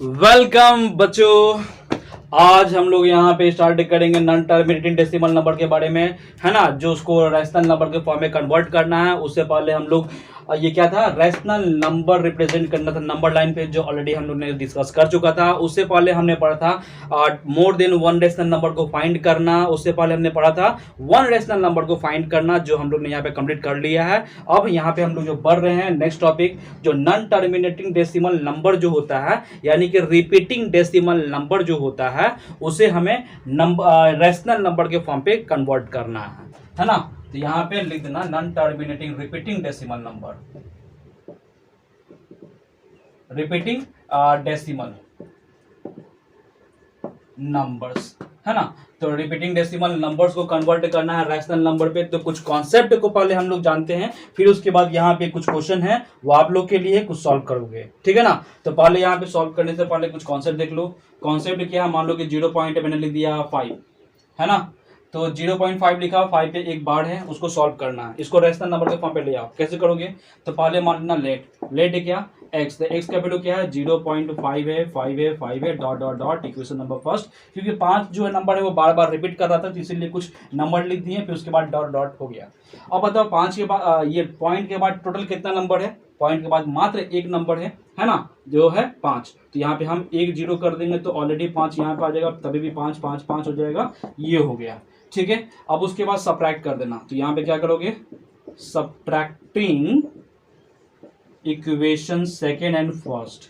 Welcome बच्चों। आज हम लोग यहाँ पे स्टार्ट करेंगे नॉन टर्मिनेटिंग डेसिमल नंबर के बारे में, है ना, जो उसको रैशनल नंबर के फॉर्म में कन्वर्ट करना है। उससे पहले हम लोग ये क्या था, रैशनल नंबर रिप्रेजेंट करना था नंबर लाइन पे, जो ऑलरेडी हम लोग ने डिस्कस कर चुका था। उससे पहले हमने पढ़ा था more than one rational number को फाइंड करना। उससे पहले हमने पढ़ा था वन रैशनल नंबर को फाइंड करना, जो हम लोग ने यहाँ पे कंप्लीट कर लिया है। अब यहाँ पे हम लोग जो बढ़ रहे हैं नेक्स्ट टॉपिक, जो नॉन टर्मिनेटिंग डेसिमल नंबर जो होता है, यानी कि रिपीटिंग डेसिमल नंबर जो होता है, उसे हमें नंबर रैशनल नंबर के फॉर्म पे कन्वर्ट करना है ना। तो यहां पे लिख देना non terminating repeating decimal number, repeating decimal numbers, है ना। तो रिपीटिंग डेसिमल नंबर्स को कन्वर्ट करना है रैशनल नंबर पे। तो कुछ कॉन्सेप्ट को पहले हम लोग जानते हैं, फिर उसके बाद यहाँ पे कुछ क्वेश्चन है वो आप लोग के लिए कुछ सॉल्व करोगे, ठीक है ना। तो पहले यहाँ पे सॉल्व करने से पहले कुछ कॉन्सेप्ट देख लो। कॉन्सेप्ट क्या है, मान लो कि 0 पॉइंट मैंने लिख दिया 5, है ना। तो 0.5 लिखा, 5 पे एक बार है, उसको सॉल्व करना है। इसको रैशनल नंबर के फॉर्म पे ले आओ। कैसे करोगे, तो पहले मान लेना लेट है क्या, एक्स। तो एक्स का वैल्यू क्या है, 0.5 है, 5 है, dot dot dot equation number first. क्योंकि 5 जो है नंबर है वो बार बार रिपीट कर रहा था, तो इसीलिए कुछ नंबर लिख दिए, फिर उसके बाद डॉट डॉट हो गया। अब बताओ 5 के बाद ये पॉइंट के बाद टोटल कितना नंबर है, पॉइंट के बाद मात्र एक नंबर है ना, जो है 5। तो यहाँ पे हम एक जीरो कर देंगे तो ऑलरेडी 5 यहाँ पे आ जाएगा, तभी भी 5 5 5 हो जाएगा, ये हो गया, ठीक है। अब उसके बाद सब्ट्रैक्ट कर देना। तो यहाँ पे क्या करोगे, subtracting equation second and first.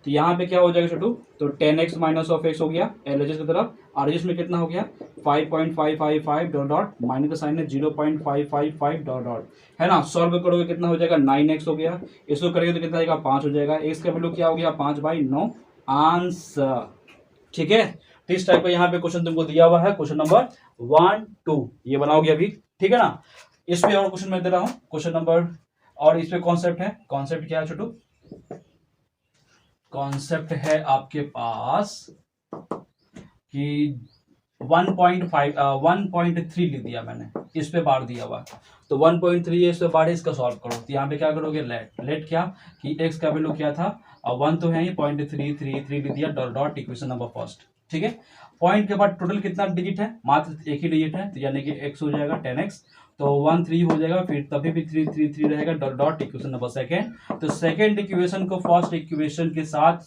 तो यहाँ पे क्या हो जाएगा छोटू, तो 10x माइनस ऑफ एक्स हो गया एलएचएस की तरफ। आरएचएस में कितना हो गया, 5.555 डॉट डॉट, माइनस का साइन है 0.555 डॉट डॉट, है ना। सॉल्व करोगे कितना हो जाएगा, 9x हो गया। इसको करेंगे तो कितना आएगा, 5 हो जाएगा। x का वैल्यू क्या हो गया, 5/9 आंसर, ठीक है। तो इस टाइप का यहाँ पे क्वेश्चन तुमको दिया हुआ है, क्वेश्चन नंबर 1 2 ये बनाओगे अभी, ठीक है ना। इस पे और क्वेश्चन मैं दे रहा हूँ, क्वेश्चन नंबर, और इस पे कॉन्सेप्ट है। कॉन्सेप्ट क्या है छोटू, कॉन्सेप्ट है आपके पास कि 1.3 लिख दिया मैंने, इस पे बार दिया हुआ। तो 1.3 है, इस पे बार है, इसका सॉल्व करो। तो यहाँ पे क्या करोगे, लेट क्या कि x का वैल्यू क्या था, 1 तो है ही, 0.333 लिख दिया, dot dot equation number first, ठीक है। पॉइंट के बाद टोटल कितना डिजिट है, मात्र एक ही डिजिट है, तो यानी कि x हो जाएगा 10x। तो 1 3 हो जाएगा, फिर तभी भी 3 3 3 रहेगा, dot dot equation number second. तो सेकेंड इक्वेशन को फर्स्ट इक्वेशन के साथ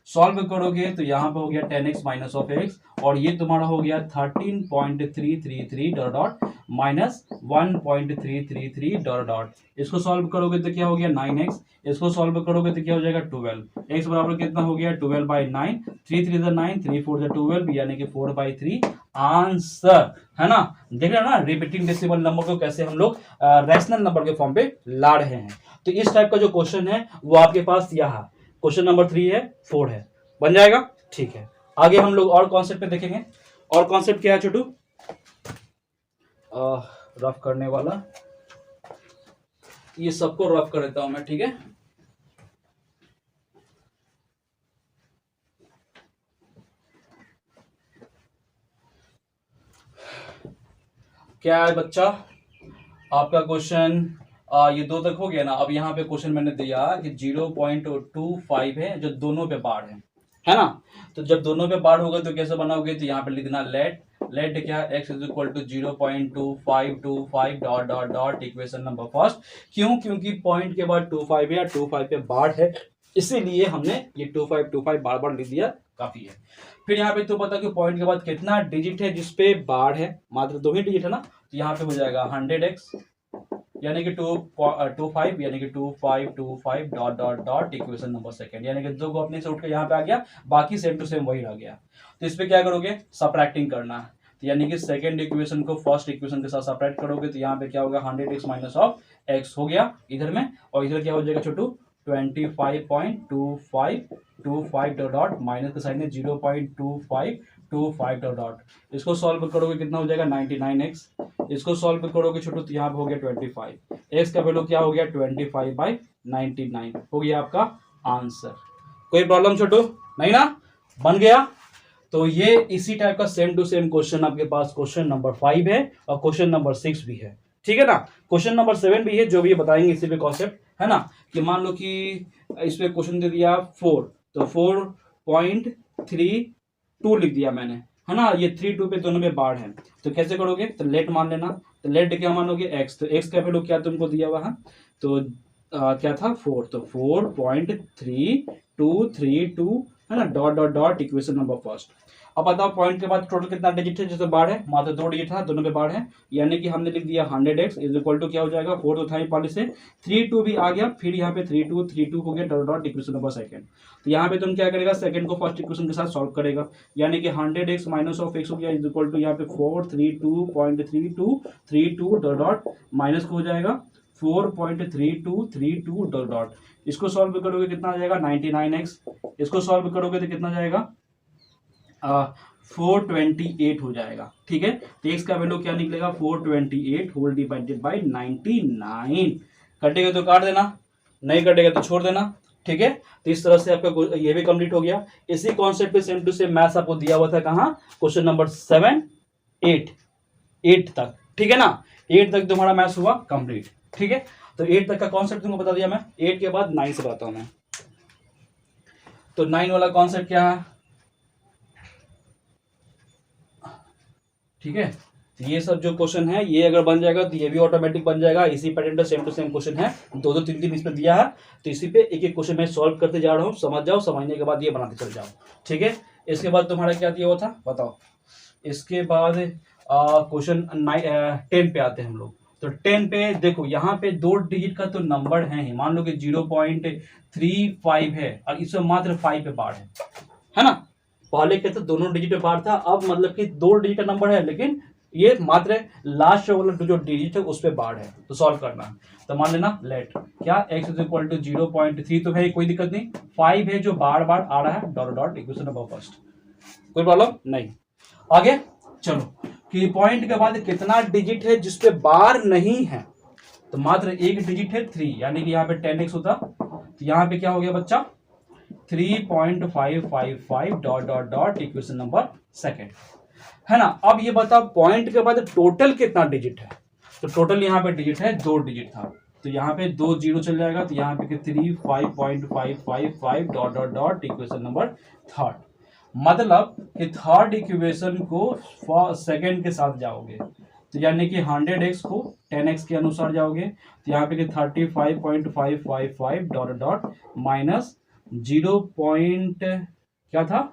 सॉल्व करोगे तो यहाँ पे हो गया 10x माइनस ऑफ एक्स, और ये तुम्हारा हो गया 13.333 dot dot minus 1.333 dot dot. इसको सॉल्व करोगे तो क्या हो गया 9x। इसको सॉल्व करोगे तो क्या हो जाएगा 12। x बराबर कितना हो गया 12/9, 3 3 9, 3 4 12, यानी कि 4/3 आंसर, है ना। देख रहे हो ना रिपीटिंग डेसिमल नंबर को कैसे हम लोग रैशनल नंबर के फॉर्म पे ला रहे हैं। तो इस टाइप का जो क्वेश्चन है वो आपके पास यहाँ क्वेश्चन नंबर 3 है, 4 है, बन जाएगा, ठीक है। आगे हम लोग और कॉन्सेप्ट पे देखेंगे। और कॉन्सेप्ट क्या है छोटू, रफ करने वाला, ये सबको रफ कर देता हूं मैं, ठीक है। क्या है बच्चा, आपका क्वेश्चन ये 2 तक हो गया ना। अब यहाँ पे क्वेश्चन मैंने दिया कि 0.25 है, जो दोनों पे बार है ना। तो जब दोनों पे बार होगा तो कैसे बनाओगे, तो यहाँ पे लिखना लेट क्या है, x is equal to 0.2525 dot dot dot equation number first. क्यों, क्योंकि पॉइंट के बाद 25 या 25 पे बार है, इसीलिए हमने ये 2525 बार बार लिख दिया, काफी है। फिर यहाँ पे तो पता कि पॉइंट के बाद कितना डिजिट है जिसपे बार है, मात्र 2 ही डिजिट है ना। तो यहाँ पे हो जाएगा 100x, यानी कि 25, यानी कि 2525 dot dot dot equation number second, यानी कि 2 को अपने से उठ के यहाँ पे आ गया, बाकी सेम टू सेम वही रह गया। तो इस पे क्या करोगे, सब्ट्रैक्टिंग करना है। तो यानी कि सेकंड इक्वेशन को फर्स्ट इक्वेशन के साथ सब्ट्रैक्ट करोगे तो यहाँ पे क्या होगा, 100x माइनस ऑफ x हो गया इधर में, और इधर क्या हो जाएगा छोटू, 25.2525 डॉट डॉट, माइनस का साइन है 0.2525 डॉट डॉट। इसको सॉल्व करोगे कितना हो जाएगा 99x। इसको सॉल्व करोगे छोटू तो यहाँ पे हो गया 25, x का वैल्यू क्या हो गया 25/99 हो गया आपका आंसर। कोई प्रॉब्लम छोटू नहीं ना, बन गया। तो ये इसी टाइप का सेम टू सेम क्वेश्चन आपके पास क्वेश्चन नंबर 5 है और क्वेश्चन नंबर 6 भी है, ठीक है ना। क्वेश्चन नंबर 7 भी है, जो भी बताएंगे इसी पे कॉन्सेप्ट, है ना। कि मान लो कि इस पे क्वेश्चन दे दिया 4, तो 4 0.32 लिख दिया मैंने, है ना। ये 3 2 पे दोनों में बाढ़ है, तो कैसे करोगे, तो लेट मान लेना। तो लेट क्या मानोगे, एक्स, तो एक्स का वैल्यू क्या तुमको दिया हुआ है, तो क्या था 4, तो 4.3232 है ना, dot dot dot equation number first. अब बताओ पॉइंट के बाद टोटल कितना डिजिट है, जैसे बाढ़ है, मात्र 2 डिजिट था, दोनों पे बाढ़ है, यानी कि हमने लिख दिया 100x इज इक्वल टू क्या हो जाएगा, 4 तो था ही पहले से, 3 2 भी आ गया, फिर यहाँ पे 3 2 हो गया dot dot equation number second. तो यहाँ पे तुम क्या करेगा, सेकंड को फर्स्ट इक्वेशन के साथ सॉल्व करेगा, यानी कि 100x माइनस ऑफ x हो गया इज इक्वल टू यहाँ पे 432.3232 डॉट डॉट माइनस को हो जाएगा 4.3232 डॉट डॉट। इसको सॉल्व करोगे कितना आ जाएगा 99x, इसको सॉल्व करोगे तो कितना जाएगा 428 हो जाएगा। ठीक है, तो x का वैल्यू क्या निकलेगा 428 होल डिवाइडेड बाय 99। कटेगा तो काट देना, नहीं कटेगा तो छोड़ देना। ठीक है, तो इस तरह से आपका ये भी कंप्लीट हो गया। इसी कॉन्सेप्ट पे सेम टू सेम मैथ्स आपको दिया हुआ था, कहाँ, क्वेश्चन नंबर 7 8 तक। ठीक है ना, 8 तक तुम्हारा मैथ्स हुआ कंप्लीट। ठीक है, तो 8 तक का कॉन्सेप्ट तुमको बता दिया मैं। 8 के बाद 9 से बताता हूं मैं। तो 9 वाला कॉन्सेप्ट क्या है, ठीक है, तो ये सब जो क्वेश्चन है ये अगर बन जाएगा तो ये भी ऑटोमेटिक बन जाएगा। इसी पैटर्न का सेम टू सेम क्वेश्चन है, 2 3 3 इस पे दिया है, तो इसी पे एक एक क्वेश्चन मैं सॉल्व करते जा रहा हूँ, समझ जाओ, समझने के बाद ये बनाते चल जाओ। ठीक है, इसके बाद तुम्हारा क्या दिया हुआ था बताओ। इसके बाद क्वेश्चन 10 पे आते हैं हम लोग। तो 10 पे देखो, यहाँ पे 2 डिजिट का तो नंबर है ही, मान लो कि 0.35 है और इसमें मात्र 5 पे बार है ना। पहले के तो दोनों डिजिट पे बार था, अब मतलब कि 2 डिजिट का नंबर है, लेकिन ये मात्र लास्ट वाला जो डिजिट है उस पे बार है, तो सॉल्व करना है। तो मान लेना लेट क्या x इज इक्वल टू 0.3 तो है, कोई दिक्कत नहीं, 5 है जो बार बार आ रहा है, dot dot equation number first, कोई प्रॉब्लम नहीं। आगे चलो कि पॉइंट के बाद कितना डिजिट है जिसपे बार नहीं है, तो मात्र एक डिजिट है 3, यानी कि यहाँ पे 10x होता, तो यहाँ पे क्या हो गया बच्चा 3.555 dot dot dot equation number second, है ना। अब ये बताओ पॉइंट के बाद टोटल कितना डिजिट है, तो टोटल यहाँ पे डिजिट है 2 डिजिट था, तो यहाँ पे 2 0 चल जाएगा, तो यहाँ पे 35.555 dot dot dot equation number third. मतलब कि थर्ड इक्वेशन को सेकंड के साथ जाओगे, तो यानी कि 100x को 10x के अनुसार जाओगे, तो यहाँ पे 35.555 डॉट डॉट माइनस 0. क्या था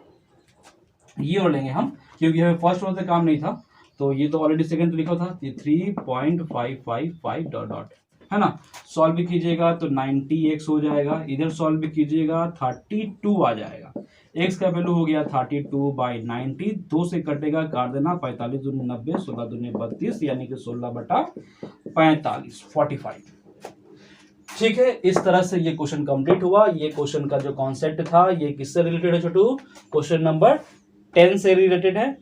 ये और लेंगे हम, क्योंकि हमें फर्स्ट वाला काम नहीं था, तो ये तो ऑलरेडी सेकंड तो लिखा था, ये 3.555 डॉट डॉट, है ना। सॉल्व भी कीजिएगा तो 90x हो जाएगा, इधर सॉल्व भी कीजिएगा 32 आ जाएगा। x का वैल्यू हो गया 32/90, 2 से कटेगा, काट देना, 45 दूनी 90, 16 दूनी 32, यानी कि 16/45 45। ठीक है, इस तरह से ये क्वेश्चन कंप्लीट हुआ। ये क्वेश्चन का जो कॉन्सेप्ट था ये किससे रिलेटेड है छोटू, क्वेश्चन नंबर 10 से रिलेटेड है,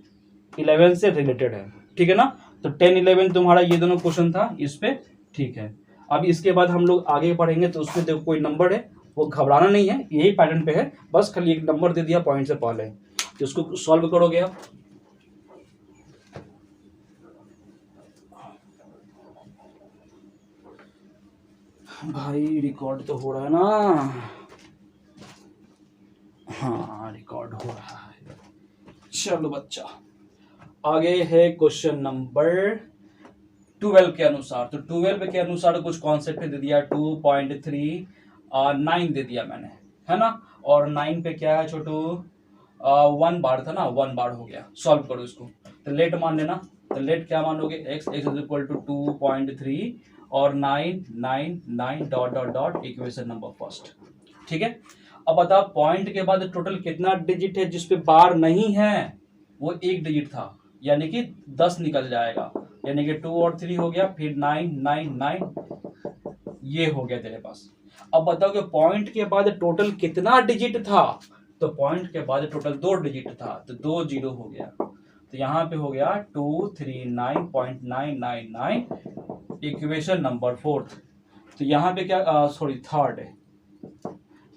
11 से रिलेटेड है। ठीक है ना, तो 10 11 तुम्हारा ये दोनों क्वेश्चन था इस पे। ठीक है, अब इसके बाद हम लोग आगे पढ़ेंगे, तो उसमें देखो कोई नंबर है, वो घबराना नहीं है, यही पैटर्न पे है, बस खाली एक नंबर दे दिया पॉइंट से पहले, तो उसको सॉल्व करोगे आप। भाई रिकॉर्ड तो हो रहा है ना, हाँ रिकॉर्ड हो रहा है। चलो बच्चा, आगे है क्वेश्चन नंबर 12 के अनुसार। तो 12 के अनुसार कुछ कॉन्सेप्ट दे दिया, 2.39 दे दिया मैंने, है ना। और 9 पे क्या है छोटू 1 बार था ना, 1 बार हो गया। सॉल्व करो इसको, तो लेट मान लेना, तो लेट क्या मानोगे x इज इक्वल टू 2.3 और 9 dot dot dot equation number first. ठीक है, अब बताओ पॉइंट के बाद टोटल कितना डिजिट है जिसपे बार नहीं है, वो एक डिजिट था, यानी कि 10 निकल जाएगा, यानी कि 2 और 3 हो गया, फिर 9 9 9 ये हो गया तेरे पास। अब बताओ कि पॉइंट के बाद टोटल कितना डिजिट था, तो पॉइंट के बाद टोटल 2 डिजिट था, तो 2 0 हो गया, तो यहाँ पे हो गया 239.999 इक्वेशन नंबर फोर्थ। तो यहाँ पे क्या सॉरी थर्ड है,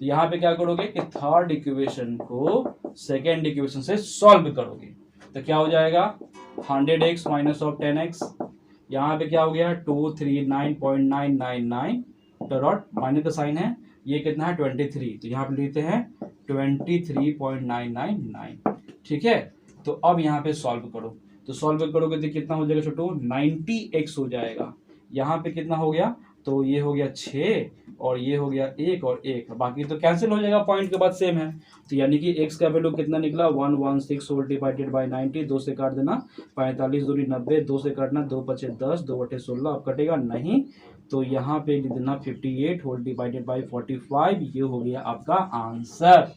तो यहाँ पे क्या करोगे कि थर्ड इक्वेशन को सेकेंड इक्वेशन से सॉल्व करोगे, तो क्या हो जाएगा 100x माइनस ऑफ 10x, यहाँ पे क्या हो गया 239.999 डॉट माइनस का साइन है, ये कितना है 23, तो यहाँ पे लिखते हैं 23.999। ठीक है, तो अब यहाँ पे सॉल्व करो, तो सॉल्व करोगे तो कितना हो जाएगा छोटू, 90x हो जाएगा। यहाँ पे कितना हो गया, तो ये हो गया 6 और ये हो गया 1 और 1, बाकी तो कैंसिल हो जाएगा, पॉइंट के बाद सेम है। तो यानी कि x का वैल्यू कितना निकला, 116 होल डिवाइडेड बाई 90, 2 से काट देना, 45 दूरी 90, 2 से काटना, 2 पचे 10, 2 बटे 16, अब कटेगा नहीं, तो यहाँ पे लिख देना 58 होल डिवाइडेड बाई 45, ये हो गया आपका आंसर।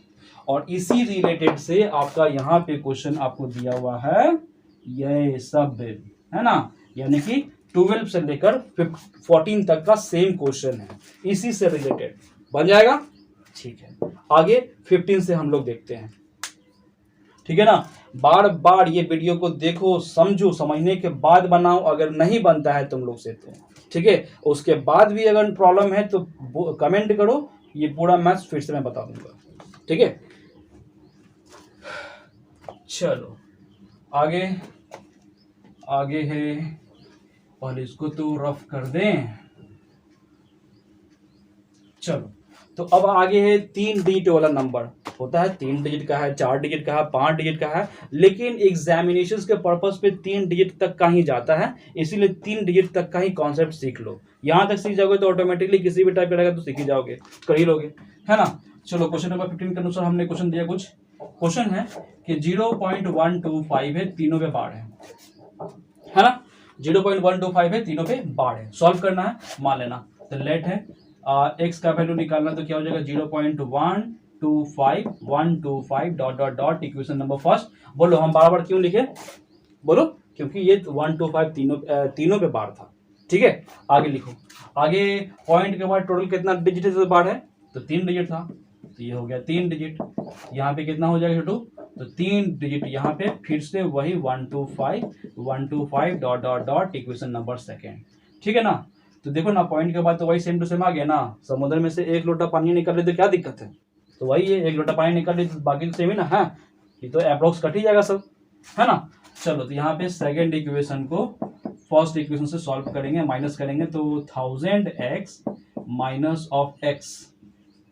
और इसी रिलेटेड से आपका यहाँ पे क्वेश्चन आपको दिया हुआ है ये सब, है ना, यानी कि 12 से लेकर 14 तक का सेम क्वेश्चन है, इसी से रिलेटेड बन जाएगा। ठीक है, आगे 15 से हम लोग देखते हैं। ठीक है ना, बार बार ये वीडियो को देखो, समझो, समझने के बाद बनाओ, अगर नहीं बनता है तुम लोग से तो ठीक है, उसके बाद भी अगर प्रॉब्लम है तो कमेंट करो, ये पूरा मैथ्स फिर से मैं बता दूंगा। ठीक है, चलो आगे आगे है, पहले इसको तो रफ कर दें। चलो, तो अब आगे है 3 डिजिट वाला नंबर, होता है 3 डिजिट का है, 4 डिजिट का है, 5 डिजिट का है, लेकिन एग्जामिनेशन के पर्पस पे 3 डिजिट तक का ही जाता है, इसीलिए 3 डिजिट तक का ही कॉन्सेप्ट सीख लो। यहाँ तक सीख जाओगे तो ऑटोमेटिकली किसी भी टाइप का रहेगा तो सीख ही जाओगे, कर ही लोगे, है ना। चलो, क्वेश्चन नंबर 15 के अनुसार हमने क्वेश्चन दिया, कुछ क्वेश्चन है कि 0.125 है, तीनों पे बार है ना, 0.125 है, तीनों पे बार है, सॉल्व करना है, मान लेना। तो लेट है एक्स का वैल्यू निकालना, तो क्या हो जाएगा 0.125 dot dot dot, equation number first. बोलो हम बार बार क्यों लिखे, बोलो, क्योंकि ये 125 तीनों पे बार था। ठीक है, आगे लिखो, आगे पॉइंट के बाद टोटल कितना डिजिट से बार है, तो 3 डिजिट था, तो ये हो गया 3 डिजिट। यहाँ पे कितना हो जाएगा छोटू, तो 3 डिजिट, यहाँ पे फिर से वही 125 dot dot dot, equation number second. ठीक है ना, तो देखो ना, पॉइंट के बाद तो वही सेम टू सेम आ गया ना, समुद्र में से 1 लोटा पानी निकल रही तो क्या दिक्कत है, तो वही है, 1 लोटा पानी निकल रही तो बाकी तो सेम ही ना है, ये तो अप्रोक्स कट ही जाएगा सब, है ना। चलो, तो यहाँ पे सेकेंड इक्वेशन को फर्स्ट इक्वेशन से सॉल्व करेंगे, माइनस करेंगे, तो 1000x माइनस ऑफ x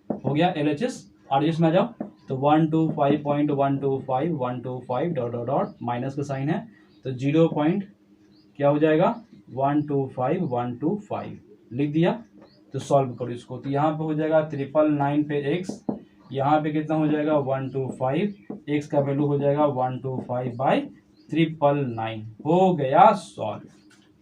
हो गया LHS, RHS में आ जाओ, तो 125.125 डॉट डॉट डॉट, माइनस का साइन है, तो 0 पॉइंट क्या हो जाएगा 125 लिख दिया। तो सॉल्व करो इसको, तो यहाँ पे हो जाएगा 999 पे x, यहाँ पे कितना हो जाएगा 125, x का वैल्यू हो जाएगा 125/999, हो गया सॉल्व।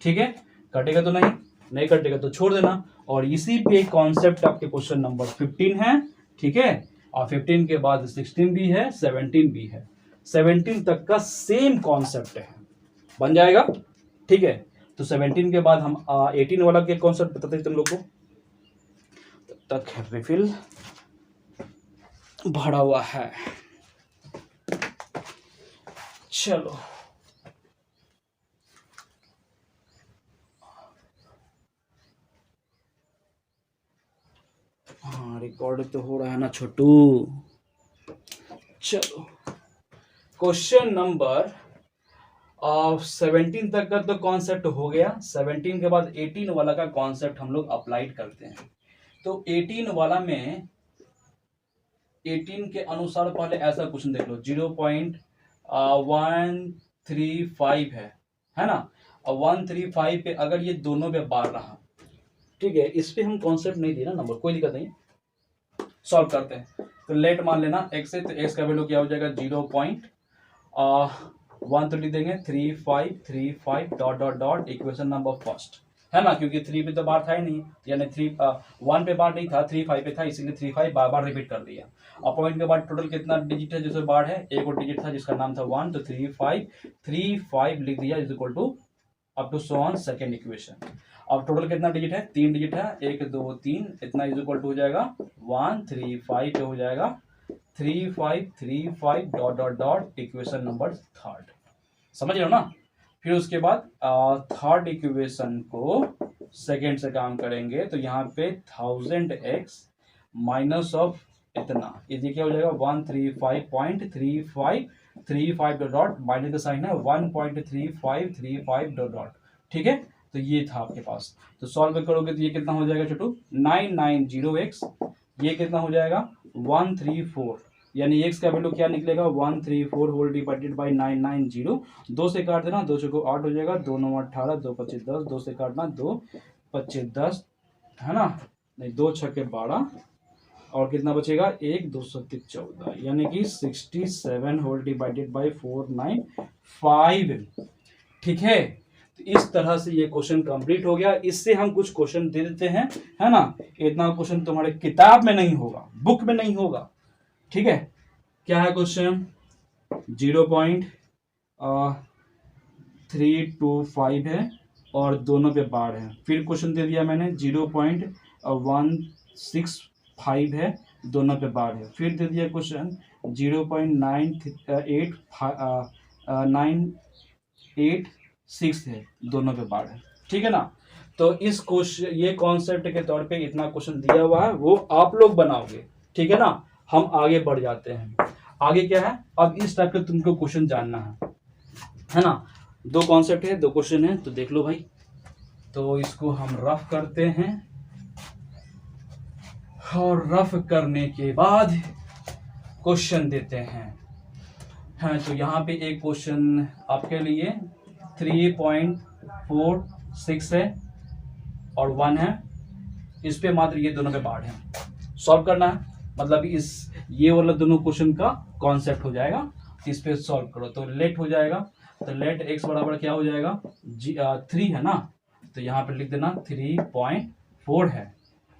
ठीक है, कटेगा तो नहीं कटेगा तो छोड़ देना। और इसी पे कॉन्सेप्ट आपके क्वेश्चन नंबर 15 है। ठीक है, और 15 के बाद 16 भी है, 17 भी है, 17 तक का सेम कॉन्सेप्ट है, बन जाएगा। ठीक है, तो 17 के बाद हम 18 वाला के कॉन्सेप्ट बताते हैं तुम लोग को, तब तक रिफिल भरा हुआ है। चलो, हाँ, रिकॉर्ड तो हो रहा है ना छोटू। चलो, क्वेश्चन नंबर 17 तक का तो कॉन्सेप्ट हो गया, 17 के बाद 18 वाला का कॉन्सेप्ट हम लोग अप्लाइड करते हैं। तो 18 वाला में 18 के अनुसार पहले ऐसा क्वेश्चन देख लो, 0.135 है ना, और 135 पे अगर ये दोनों पे बार रहा, ठीक है, इस पे हम कॉन्सेप्ट नहीं दिए ना नंबर, कोई दिक्कत नहीं, सॉल्व करते हैं। तो लेट मान लेना x से, तो x का वैल्यू क्या हो जाएगा 0.1 तो लिख देंगे 3535 dot dot dot, equation number first, है ना, क्योंकि 3 पे तो बार था ही नहीं, यानी 1 पे बार नहीं था, 35 पे था, इसीलिए 35 बार बार रिपीट कर दिया। और पॉइंट के बाद टोटल कितना डिजिट है जिसमें बार है, एक और डिजिट था जिसका नाम था 1, तो 3535 लिख दिया, is equal to up to so on second equation. अब टोटल कितना डिजिट है, 3 डिजिट है, 1 2 3, इतना इज इक्वल टू हो जाएगा 135 पे हो जाएगा 3535 dot dot dot, equation number third, समझ रहे हो ना। फिर उसके बाद थर्ड इक्वेशन को सेकेंड से काम करेंगे, तो यहाँ पे 1000x माइनस ऑफ इतना, ये क्या हो जाएगा 135.3535 डॉट डॉट, माइनस का साइन है 1.3535 डॉट डॉट। ठीक है, तो ये था आपके पास, तो सॉल्व करोगे तो ये कितना हो जाएगा छोटू 990x, ये कितना हो जाएगा 134, यानी x का वैल्यू क्या निकलेगा 134 होल डिवाइडेड बाई 990। 2 से काट देना, 2 चौको 8 हो जाएगा, 2 9 18, 2 25 10, 2 से काटना 2 25 10 है ना, नहीं 2 छक्के 12 और कितना बचेगा 1 2 7 14, यानी कि 67 होल डिवाइडेड बाई 495। ठीक है, तो इस तरह से ये क्वेश्चन कंप्लीट हो गया। इससे हम कुछ क्वेश्चन दे देते हैं, है ना। इतना क्वेश्चन तुम्हारे किताब में नहीं होगा, बुक में नहीं होगा। ठीक है, क्या है क्वेश्चन 0.325 है और दोनों पे बार है। फिर क्वेश्चन दे दिया मैंने 0.165 है, दोनों पे बार है। फिर दे दिया क्वेश्चन 0.986 है, दोनों पे बार है। ठीक है ना। तो इस क्वेश्चन, ये कॉन्सेप्ट के तौर पे इतना क्वेश्चन दिया हुआ है, वो आप लोग बनाओगे। ठीक है ना। हम आगे बढ़ जाते हैं। आगे क्या है, अब इस टाइप का तुमको क्वेश्चन जानना है ना। 2 कॉन्सेप्ट है, 2 क्वेश्चन है, तो देख लो भाई। तो इसको हम रफ करते हैं और रफ करने के बाद क्वेश्चन देते हैं। हाँ, तो यहाँ पे एक क्वेश्चन आपके लिए 3.46 है और 1 है। इस पे मात्र ये दोनों पे बार है, सॉल्व करना है। मतलब ये वाला दोनों क्वेश्चन का कॉन्सेप्ट हो जाएगा। इस पे सॉल्व करो तो लेट हो जाएगा। तो लेट x बराबर क्या हो जाएगा 3 है ना, तो यहाँ पे लिख देना 3.4 है।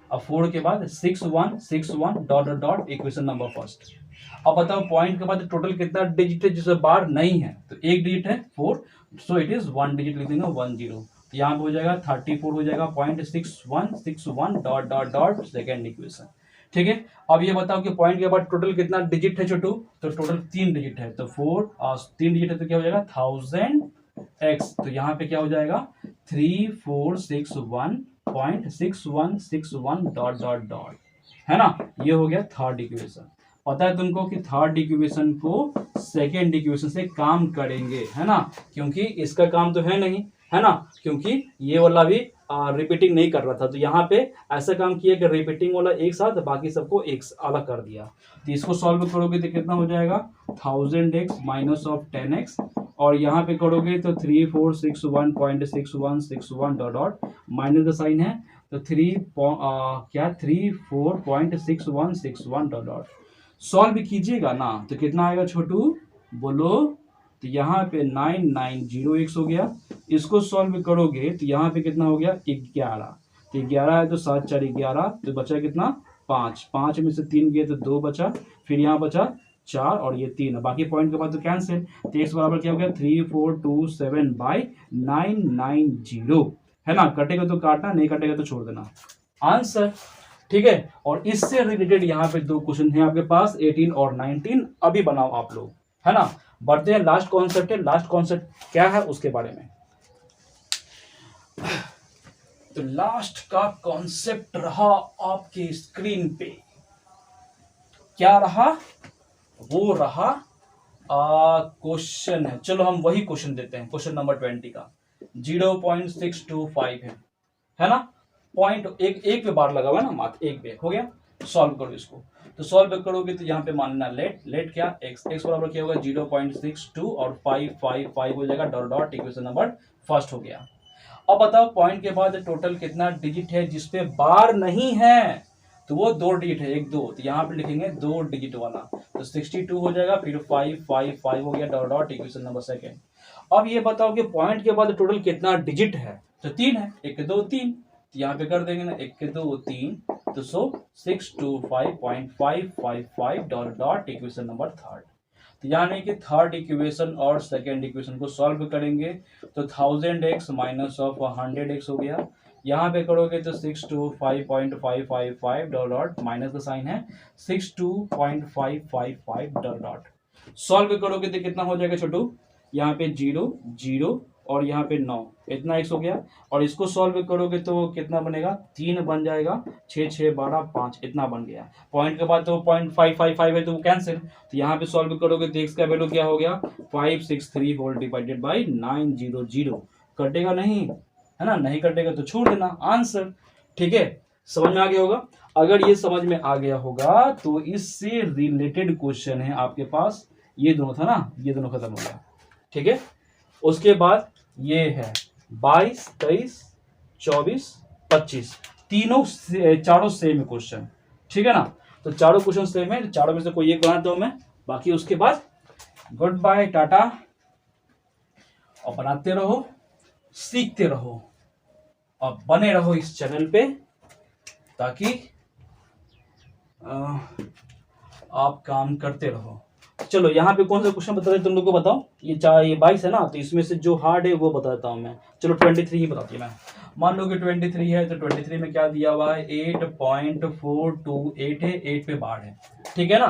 अब 4 के बाद 6161 dot dot dot equation number first. अब बताओ पॉइंट के बाद टोटल कितना डिजिट है जिसमें बार नहीं है, तो एक डिजिट है 4, सो इट इज 1 डिजिट लिख देंगे 10। तो यहाँ पे हो जाएगा 34 हो जाएगा 0.6161 dot dot dot second equation. ठीक है, अब ये बताओ कि पॉइंट के बाद टोटल कितना डिजिट है छोटू, तो टोटल 3 डिजिट है, तो 4 और 3 डिजिट है तो क्या हो जाएगा 1000x। तो यहाँ पे क्या हो जाएगा 3461.6161 डॉट डॉट डॉट, है ना। ये हो गया थर्ड इक्वेशन। पता है तुमको कि थर्ड इक्वेशन को सेकेंड इक्वेशन से काम करेंगे, है ना, क्योंकि इसका काम तो है नहीं, है ना, क्योंकि ये वाला भी रिपीटिंग नहीं कर रहा था। तो यहाँ पे ऐसा काम किया कि रिपीटिंग वाला एक साथ, बाकी सबको एक अलग कर दिया। तो इसको सॉल्व करोगे तो कितना हो जाएगा 1000x माइनस ऑफ 10x, और यहाँ पे करोगे तो 3461.6161 डॉट डॉट माइनस का साइन है, तो 34.6161 डॉट डॉट सॉल्व कीजिएगा ना, तो कितना आएगा छोटू बोलो। तो यहाँ पे 9906 हो गया। इसको सॉल्व करोगे तो यहाँ पे कितना हो गया 11। तो 11 है तो 7 4 11, तो बचा कितना 5, 5 में से 3 गए तो 2 बचा, फिर यहाँ बचा 4 और ये 3, बाकी पॉइंट के बाद तो कैंसिल। तो x बराबर क्या हो गया 3427/990, है ना। कटेगा तो काटना, नहीं कटेगा तो छोड़ देना आंसर। ठीक है, और इससे रिलेटेड यहाँ पे 2 क्वेश्चन हैं आपके पास 18 और 19, अभी बनाओ आप लोग, है ना। बढ़ते हैं, लास्ट कॉन्सेप्ट है। लास्ट कॉन्सेप्ट क्या है उसके बारे में, तो लास्ट का कॉन्सेप्ट रहा आपके स्क्रीन पे, क्या रहा, वो रहा क्वेश्चन है। चलो हम वही क्वेश्चन देते हैं, क्वेश्चन नंबर 20 का 0.625 है ना। पॉइंट एक पे बार लगा हुआ है ना, मात्र एक पे हो गया। सॉल्व करो इसको, तो सॉल्व करोगे तो यहाँ पे मानना लेट क्या x बराबर क्या होगा 0.62 और 555 हो जाएगा dot dot equation number first हो गया। अब बताओ पॉइंट के बाद टोटल कितना डिजिट है जिसपे बार नहीं है, तो वो 2 डिजिट है, 1 2, तो यहाँ पे लिखेंगे 2 डिजिट वाला, तो 62 हो जाएगा, फिर 555 हो गया dot dot equation number second. अब ये बताओ कि पॉइंट के बाद टोटल कितना डिजिट है, तो 3 है, 1 2 3, तो यहाँ पे कर देंगे ना 1 2 3, तो 625.555 dot dot equation number third. तो यानी कि थर्ड इक्वेशन और सेकेंड इक्वेशन को सॉल्व करेंगे तो 1000x माइनस ऑफ 100x हो गया। यहाँ पे करोगे तो 625.555 डॉट डॉट माइनस का साइन है 62.555 डॉट डॉट। सॉल्व करोगे तो कितना हो जाएगा छोटू, यहाँ पे 0 0 और यहाँ पे 9, इतना x हो गया। और इसको सॉल्व करोगे तो कितना बनेगा 3 बन जाएगा, 6 6 12 5, इतना बन गया। पॉइंट के बाद तो 0.555 है तो वो कैंसिल। तो यहाँ पे सॉल्व करोगे तो x का वैल्यू क्या हो गया 563 होल डिवाइडेड बाई 900। कटेगा नहीं, है ना, नहीं कटेगा तो छोड़ देना आंसर। ठीक है, समझ में आ गया होगा। अगर ये समझ में आ गया होगा तो इससे रिलेटेड क्वेश्चन है आपके पास, ये दोनों था ना, ये दोनों खत्म हो गया, ठीक है। उसके बाद ये है 22, 23, 24, 25, चारों सेम क्वेश्चन, ठीक है ना। तो चारों क्वेश्चन सेम है, चारों में से कोई एक बनाता हूं मैं, बाकी उसके बाद गुड बाय, टाटा, और बनाते रहो, सीखते रहो और बने रहो इस चैनल पे, ताकि आप काम करते रहो। चलो यहाँ पे कौन सा क्वेश्चन बता रहे तुम लोग को बताओ। ये 22 है ना, तो इसमें से जो हार्ड है वो बताता हूँ मैं। चलो 23 ही बताती हूँ मैं। मान लो कि 23 है, तो 23 में क्या दिया हुआ है, 8.428 है, 8 पे बाढ़ है, ठीक है ना।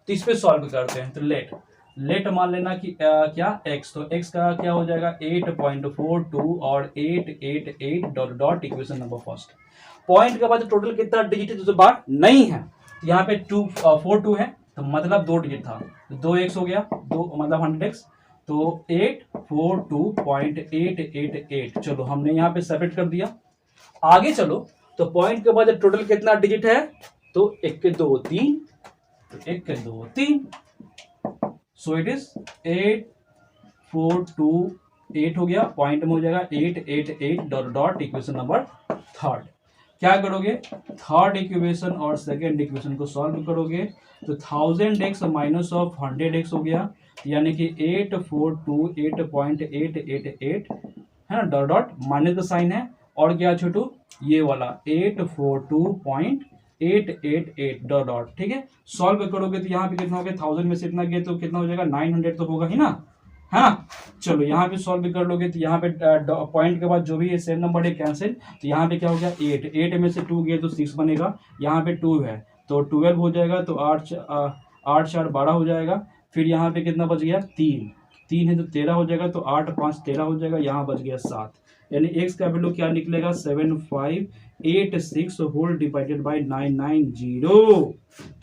तो इस पे सॉल्व करते हैं। तो लेट मान लेना कि क्या x, तो x का क्या हो जाएगा 8.42 और 888 dot equation number first. Point के बाद टोटल कितना डिजिट है, तो बार नहीं है, तो यहाँ पे 42 है, तो मतलब 2 डिजिट था, तो 2x हो गया, 2 मतलब 100x, तो 842.888। चलो हमने यहाँ पे सेपरेट कर दिया। आगे चलो, तो पॉइंट के बाद टोटल कितना डिजिट है, तो 1 के 2 3, तो 1 के 2 3, सो इट इज 8428 हो गया, पॉइंट में हो जाएगा 888 डॉट इक्वेशन नंबर थर्ड। क्या करोगे, थर्ड इक्वेशन और सेकेंड इक्वेशन को सॉल्व करोगे, तो 1000x माइनस ऑफ 100x हो गया, यानी कि 8428.888 है ना, डॉट माइनस का साइन है, और क्या छोटू, ये वाला 842.888 डॉट, ठीक है। सॉल्व करोगे तो यहाँ पे कितना हो गया, 1000 में से इतना गया तो कितना हो जाएगा, 900 तो होगा ही ना, है ना। चलो यहाँ पे सॉल्व कर लोगे, तो यहाँ पे पॉइंट के बाद जो भी सेम नंबर है कैंसिल, तो यहाँ पे क्या हो गया 8 में से 2 गया तो 6 बनेगा, यहाँ पे 2 है तो 12 हो जाएगा, तो 8 4 12 हो जाएगा। फिर यहाँ पे कितना बच गया, 3 है तो 13 हो जाएगा, तो 8 5 13 हो जाएगा, यहाँ बच गया 7, यानी x का वैल्यू क्या निकलेगा, 7586 होल डिवाइडेड बाय 990,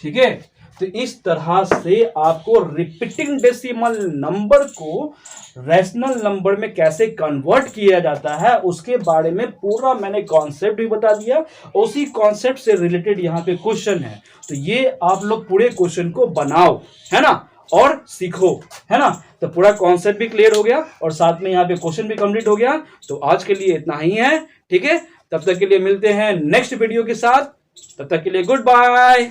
ठीक है। तो इस तरह से आपको रिपीटिंग डेसिमल नंबर को रैशनल नंबर में कैसे कन्वर्ट किया जाता है उसके बारे में पूरा मैंने कॉन्सेप्ट भी बता दिया, उसी कॉन्सेप्ट से रिलेटेड यहाँ पे क्वेश्चन है। तो ये आप लोग पूरे क्वेश्चन को बनाओ, है ना, और सीखो, है ना। तो पूरा कॉन्सेप्ट भी क्लियर हो गया और साथ में यहाँ पे क्वेश्चन भी कंप्लीट हो गया। तो आज के लिए इतना ही है, ठीक है। तब तक के लिए मिलते हैं नेक्स्ट वीडियो के साथ, तब तक के लिए गुड बाय।